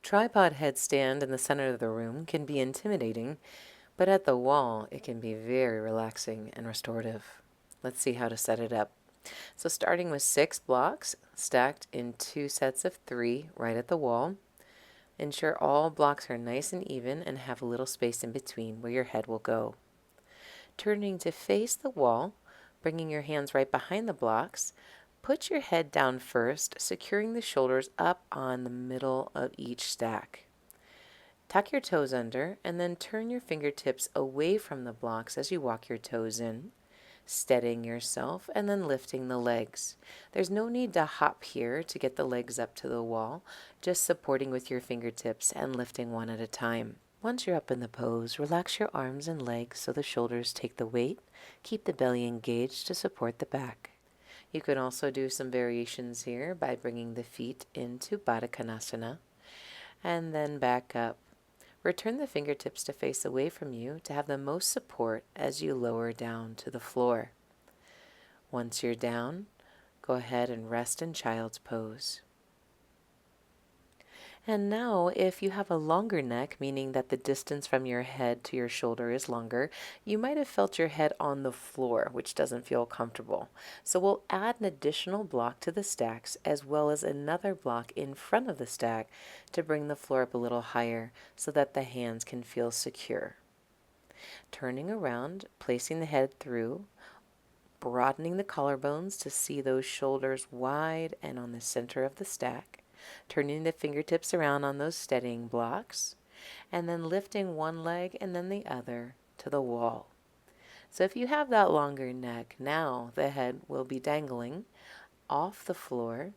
Tripod headstand in the center of the room can be intimidating, but at the wall it can be very relaxing and restorative. Let's see how to set it up. So starting with 6 blocks stacked in 2 sets of 3 right at the wall. Ensure all blocks are nice and even and have a little space in between where your head will go. Turning to face the wall, bringing your hands right behind the blocks, put your head down first, securing the shoulders up on the middle of each stack. Tuck your toes under and then turn your fingertips away from the blocks as you walk your toes in, steadying yourself and then lifting the legs. There's no need to hop here to get the legs up to the wall, just supporting with your fingertips and lifting one at a time. Once you're up in the pose, relax your arms and legs so the shoulders take the weight. Keep the belly engaged to support the back. You can also do some variations here by bringing the feet into Baddha Konasana and then back up. Return the fingertips to face away from you to have the most support as you lower down to the floor. Once you're down, go ahead and rest in child's pose. And now, if you have a longer neck, meaning that the distance from your head to your shoulder is longer, you might have felt your head on the floor, which doesn't feel comfortable. So we'll add an additional block to the stacks as well as another block in front of the stack to bring the floor up a little higher so that the hands can feel secure. Turning around, placing the head through, broadening the collarbones to see those shoulders wide and on the center of the stack. Turning the fingertips around on those steadying blocks, and then lifting one leg and then the other to the wall. So if you have that longer neck, now the head will be dangling off the floor,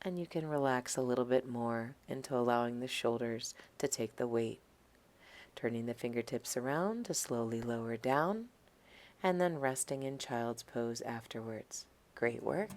and you can relax a little bit more into allowing the shoulders to take the weight. Turning the fingertips around to slowly lower down, and then resting in child's pose afterwards. Great work.